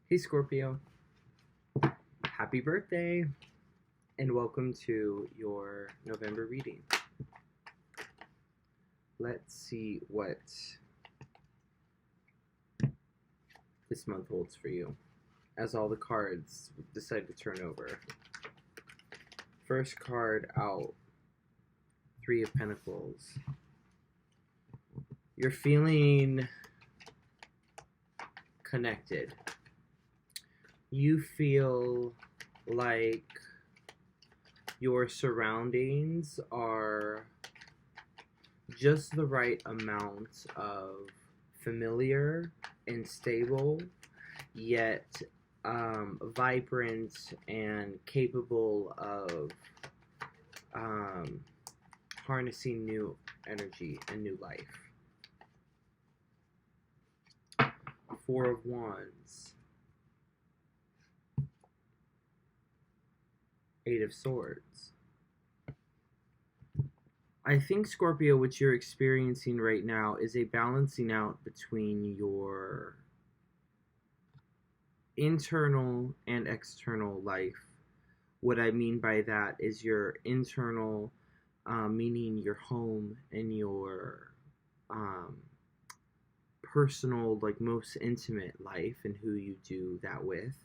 Hey Scorpio, happy birthday, and welcome to your November reading. Let's see what this month holds for you as all the cards decide to turn over. First card out, Three of Pentacles. You're feeling connected. You feel like your surroundings are just the right amount of familiar and stable, yet vibrant and capable of harnessing new energy and new life. Four of Wands. Eight of Swords. I think, Scorpio, what you're experiencing right now is a balancing out between your internal and external life. What I mean by that is your internal, meaning your home and your personal, like most intimate life and who you do that with,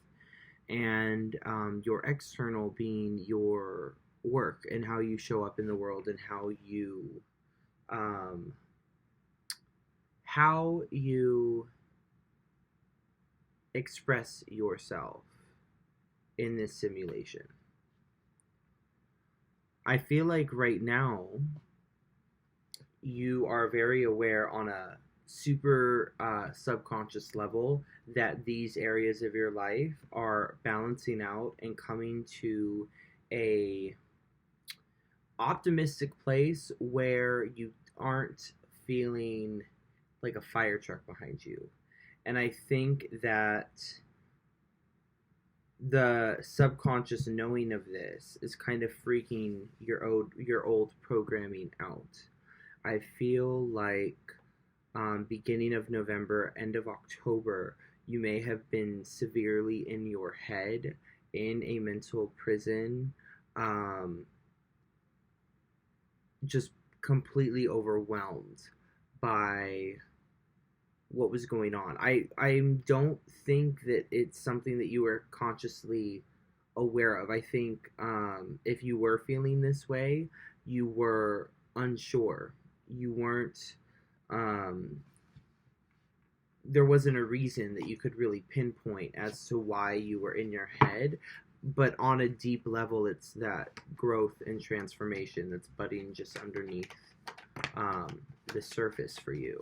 and your external being your work and how you show up in the world and how you express yourself in this simulation. I feel like right now you are very aware on a super subconscious level that these areas of your life are balancing out and coming to a optimistic place where you aren't feeling like a fire truck behind you. And I think that the subconscious knowing of this is kind of freaking your old programming out. I feel like beginning of November, end of October, you may have been severely in your head in a mental prison, just completely overwhelmed by what was going on. I don't think that it's something that you were consciously aware of. I think if you were feeling this way, you were unsure. You weren't. There wasn't a reason that you could really pinpoint as to why you were in your head. But on a deep level, it's that growth and transformation that's budding just underneath the surface for you.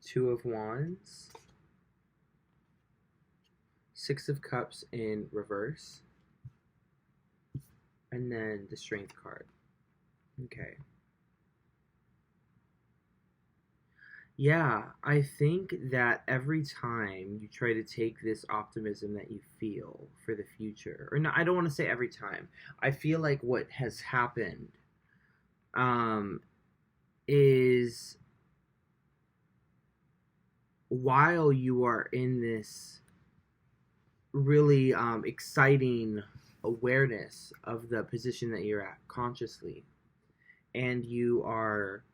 Two of Wands, Six of Cups in reverse, and then the Strength card. Okay. Yeah, I think that every time you try to take this optimism that you feel for the future, or no, I don't want to say every time. I feel like what has happened is while you are in this really exciting awareness of the position that you're at consciously, and you are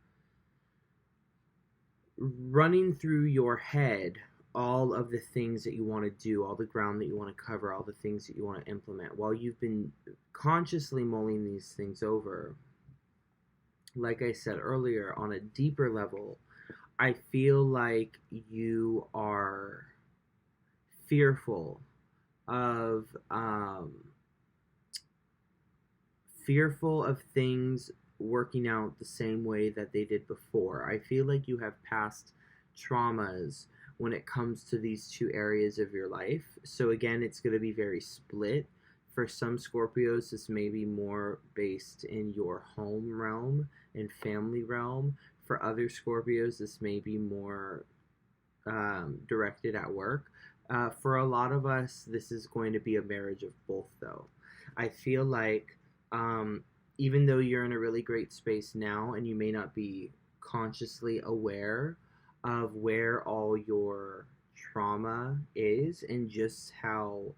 running through your head all of the things that you want to do, all the ground that you want to cover, all the things that you want to implement, while you've been consciously mulling these things over. Like I said earlier, on a deeper level, I feel like you are fearful of things working out the same way that they did before. I feel like you have past traumas when it comes to these two areas of your life. So again, it's going to be very split. For some Scorpios, this may be more based in your home realm and family realm. For other Scorpios, this may be more directed at work. For a lot of us, this is going to be a marriage of both, though. I feel like even though you're in a really great space now and you may not be consciously aware of where all your trauma is and just how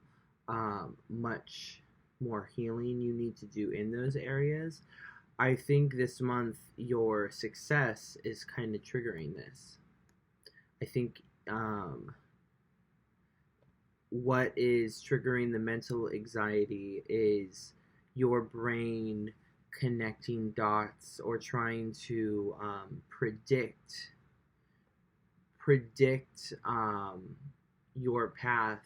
much more healing you need to do in those areas, I think this month your success is kind of triggering this. I think what is triggering the mental anxiety is your brain connecting dots or trying to predict your path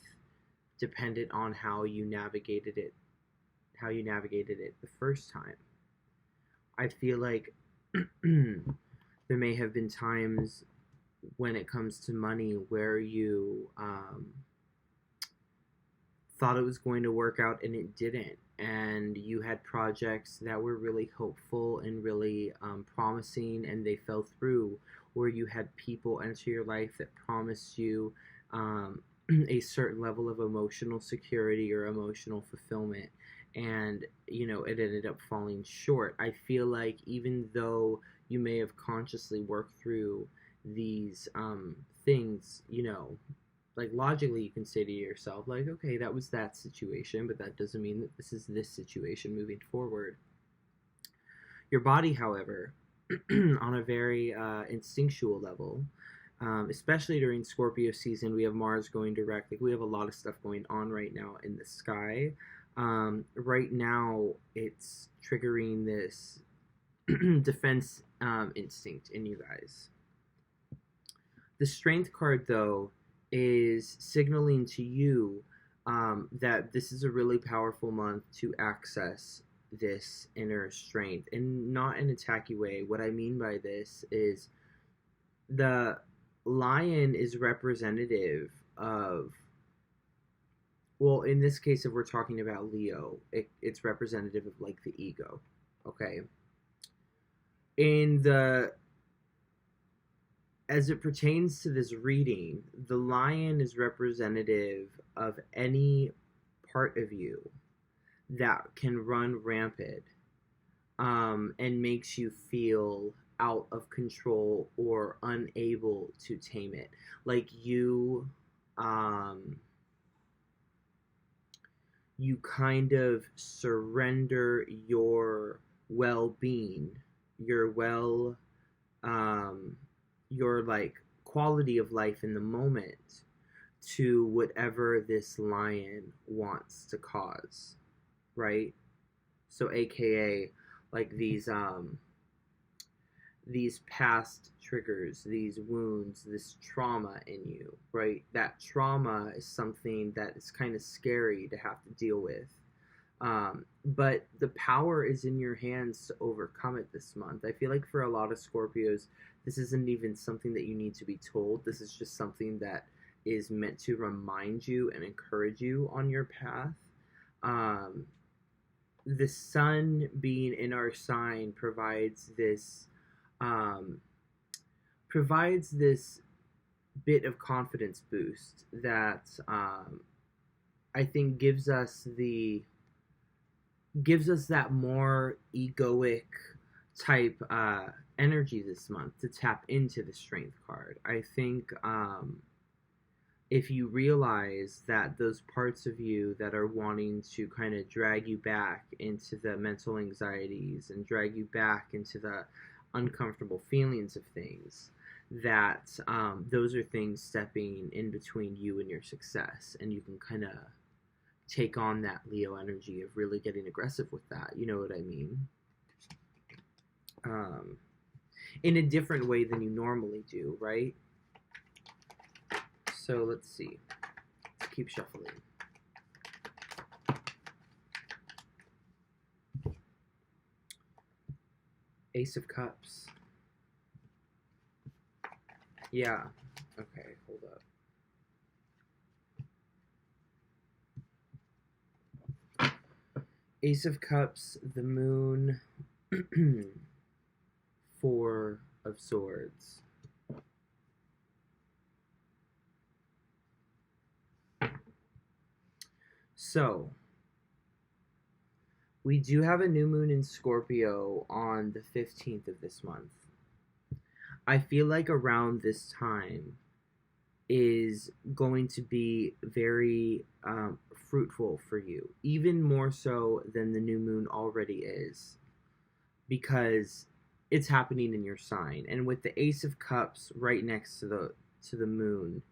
dependent on how you navigated it the first time. I feel like there may have been times when it comes to money where you thought it was going to work out and it didn't, and you had projects that were really hopeful and really promising and they fell through, or you had people enter your life that promised you a certain level of emotional security or emotional fulfillment, and it ended up falling short. I feel like even though you may have consciously worked through these things, like logically you can say to yourself, like, okay, that was that situation, but that doesn't mean that this is this situation moving forward. Your body, however, on a very instinctual level, especially during Scorpio season, we have Mars going direct. Like, we have a lot of stuff going on right now in the sky. Right now, it's triggering this defense instinct in you guys. The Strength card, though, is signaling to you that this is a really powerful month to access this inner strength, and not in a tacky way. What I mean by this is the lion is representative of, well, in this case, if we're talking about Leo, it's representative of like the ego, okay? As it pertains to this reading, the lion is representative of any part of you that can run rampant and makes you feel out of control or unable to tame it. Like you kind of surrender your well-being, your like quality of life in the moment to whatever this lion wants to cause, right? So AKA like these past triggers, these wounds, this trauma in you, right? That trauma is something that is kind of scary to have to deal with. But the power is in your hands to overcome it this month. I feel like for a lot of Scorpios, this isn't even something that you need to be told. This is just something that is meant to remind you and encourage you on your path. The sun being in our sign provides this bit of confidence boost that I think gives us that more egoic type energy this month to tap into the Strength card. I think if you realize that those parts of you that are wanting to kind of drag you back into the mental anxieties and drag you back into the uncomfortable feelings of things, that those are things stepping in between you and your success, and you can kind of take on that Leo energy of really getting aggressive with that. You know what I mean? In a different way than you normally do, right? So let's see. Let's keep shuffling. Ace of Cups. Yeah. Okay, hold up. Ace of Cups, the Moon, Four of Swords. So, We do have a new moon in Scorpio on the 15th of this month. I feel like around this time is going to be very fruitful for you, even more so than the new moon already is, because it's happening in your sign. And with the Ace of Cups right next to the moon,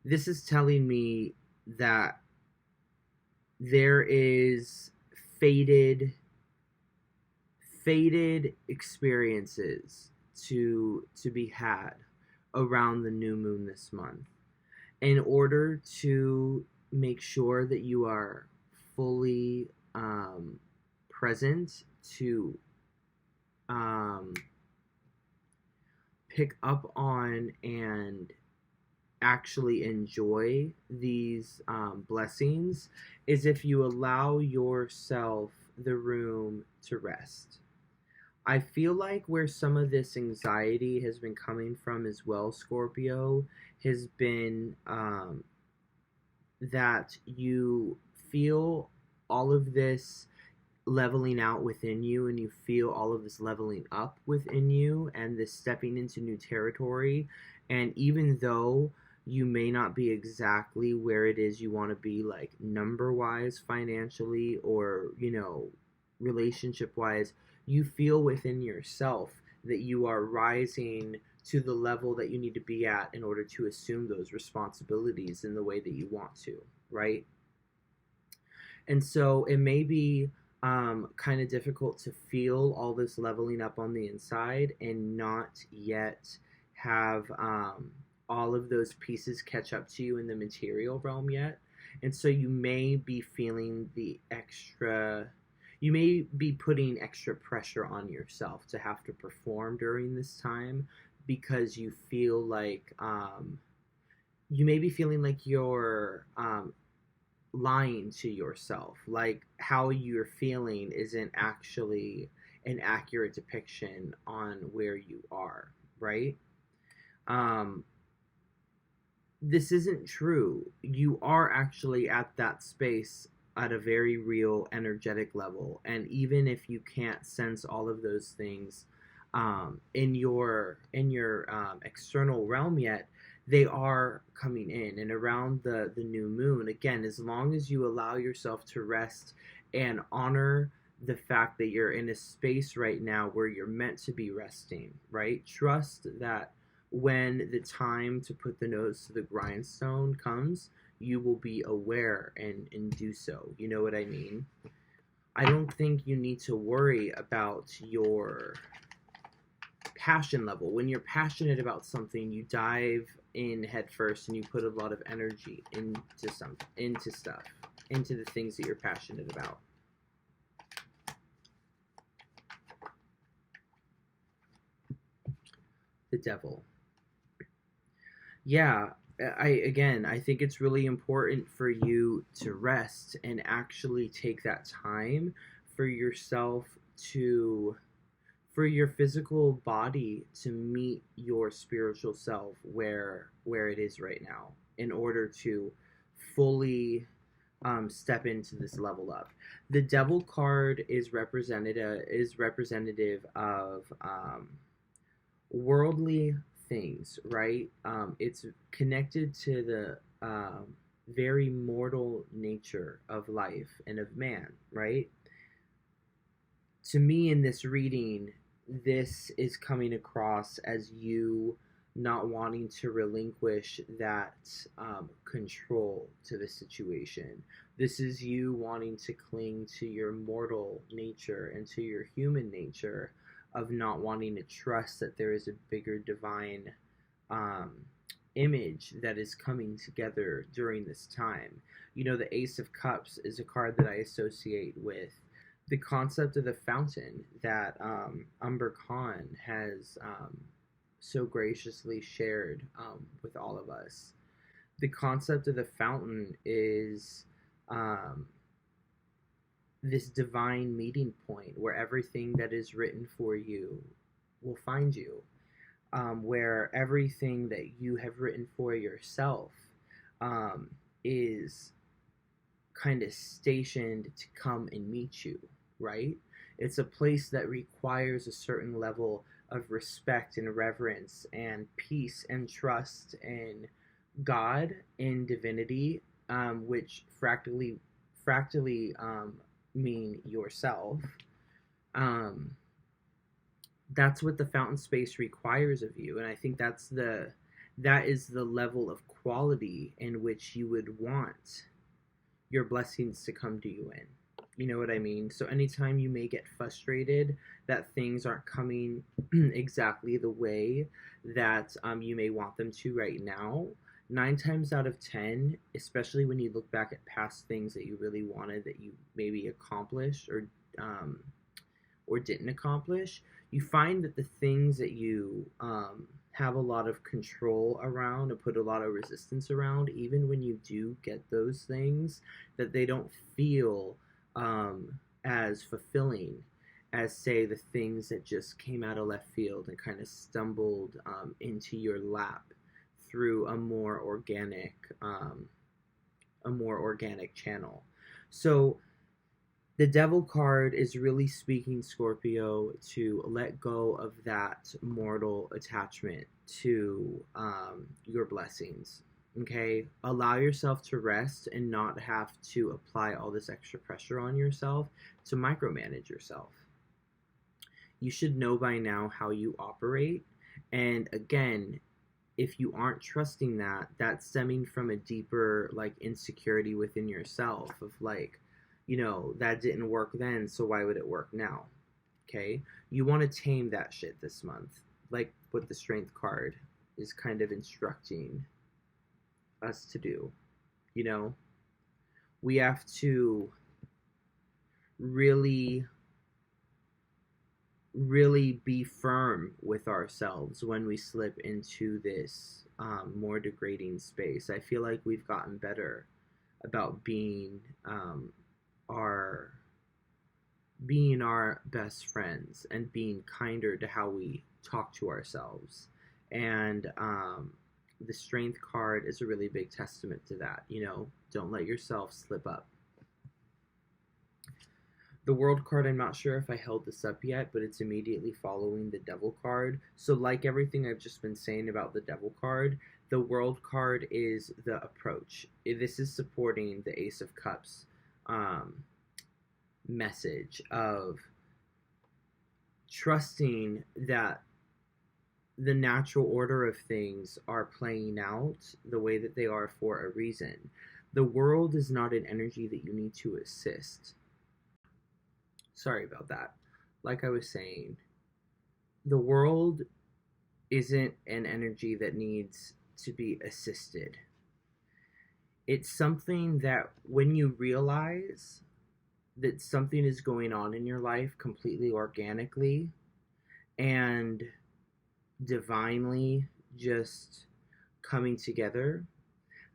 this is telling me that there is faded experiences to be had around the new moon this month, in order to make sure that you are fully present to pick up on and actually enjoy these blessings, is if you allow yourself the room to rest. I feel like where some of this anxiety has been coming from as well, Scorpio, has been that you feel all of this leveling out within you, and you feel all of this leveling up within you, and this stepping into new territory. And even though you may not be exactly where it is you want to be, like number wise, financially, or, relationship wise, you feel within yourself that you are rising to the level that you need to be at in order to assume those responsibilities in the way that you want to, right? And so it may be kind of difficult to feel all this leveling up on the inside and not yet have all of those pieces catch up to you in the material realm yet. And so you may be feeling you may be putting extra pressure on yourself to have to perform during this time, because you feel like you may be feeling like you're lying to yourself, like how you're feeling isn't actually an accurate depiction on where you are, right? This isn't true. You are actually at that space at a very real energetic level, and even if you can't sense all of those things in your external realm yet, they are coming in. And around the new moon, again, as long as you allow yourself to rest and honor the fact that you're in a space right now where you're meant to be resting, right? Trust that when the time to put the nose to the grindstone comes, you will be aware and do so. You know what I mean? I don't think you need to worry about your passion level. When you're passionate about something, you dive in head first and you put a lot of energy into the things that you're passionate about. The Devil. Yeah, I think it's really important for you to rest and actually take that time for yourself, for your physical body to meet your spiritual self where it is right now, in order to fully step into this level up. The Devil card is representative of worldly things, right? It's connected to the very mortal nature of life and of man, right? To me, in this reading, this is coming across as you not wanting to relinquish that control to the situation. This is you wanting to cling to your mortal nature and to your human nature, of not wanting to trust that there is a bigger divine image that is coming together during this time. The Ace of Cups is a card that I associate with the concept of the fountain that Umber Khan has so graciously shared with all of us. The concept of the fountain is this divine meeting point where everything that is written for you will find you, where everything that you have written for yourself is kind of stationed to come and meet you, right? It's a place that requires a certain level of respect and reverence and peace and trust in God, in divinity, which fractally mean yourself. Um, that's what the fountain space requires of you, and I think that is the level of quality in which you would want your blessings to come to you in. You know what I mean? So anytime you may get frustrated that things aren't coming exactly the way that you may want them to right now, 9 times out of 10, especially when you look back at past things that you really wanted that you maybe accomplished um, or didn't accomplish, you find that the things that you have a lot of control around and put a lot of resistance around, even when you do get those things, that they don't feel as fulfilling as, say, the things that just came out of left field and kind of stumbled into your lap through a more organic channel. So the Devil card is really speaking, Scorpio, to let go of that mortal attachment to your blessings. Okay? Allow yourself to rest and not have to apply all this extra pressure on yourself to micromanage yourself. You should know by now how you operate. And again, if you aren't trusting that, that's stemming from a deeper, like, insecurity within yourself of, like, that didn't work then, so why would it work now? Okay? You want to tame that shit this month, like what the Strength card is kind of instructing us to do. We have to really, really be firm with ourselves when we slip into this more degrading space. I feel like we've gotten better about being our best friends and being kinder to how we talk to ourselves. And the Strength card is a really big testament to that. Don't let yourself slip up. The World card, I'm not sure if I held this up yet, but it's immediately following the Devil card. So like everything I've just been saying about the Devil card, the World card is the approach. This is supporting the Ace of Cups message of trusting that the natural order of things are playing out the way that they are for a reason. The world is not an energy that you need to assist. Sorry about that. Like I was saying, the world isn't an energy that needs to be assisted. It's something that when you realize that something is going on in your life completely organically and divinely just coming together,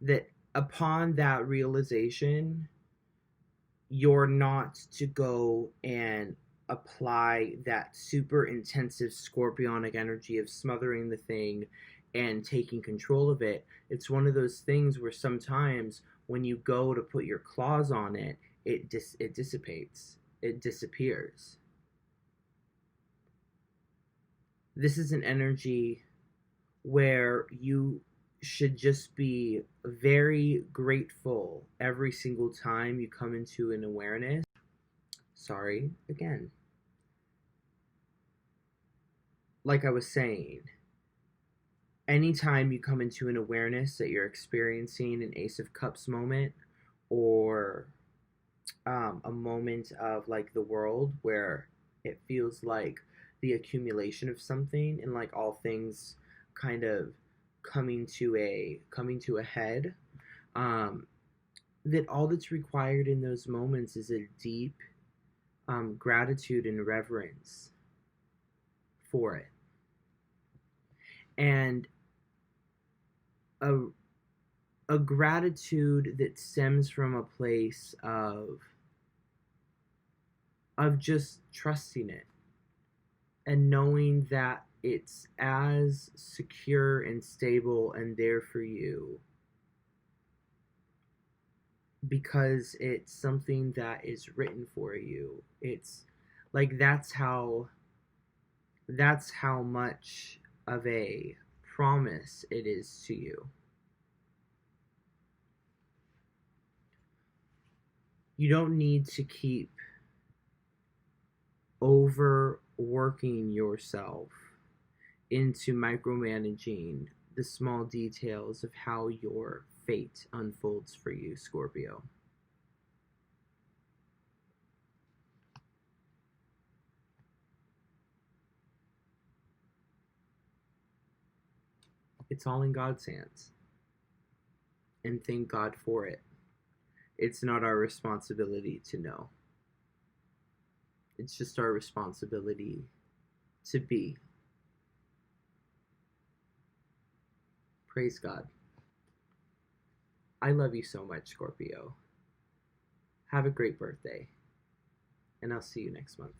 that upon that realization, you're not to go and apply that super intensive scorpionic energy of smothering the thing and taking control of it. It's one of those things where sometimes when you go to put your claws on it, it dissipates. It disappears. This is an energy where you should just be very grateful every single time you come into an awareness. Sorry, again. Like I was saying, anytime you come into an awareness that you're experiencing an Ace of Cups moment or a moment of like the world where it feels like the accumulation of something and like all things kind of coming to a head, that all that's required in those moments is a deep gratitude and reverence for it, and a gratitude that stems from a place of just trusting it and knowing that it's as secure and stable and there for you because it's something that is written for you. It's like that's how much of a promise it is to you. You don't need to keep overworking yourself into micromanaging the small details of how your fate unfolds for you, Scorpio. It's all in God's hands. And thank God for it. It's not our responsibility to know. It's just our responsibility to be. Praise God. I love you so much, Scorpio. Have a great birthday, and I'll see you next month.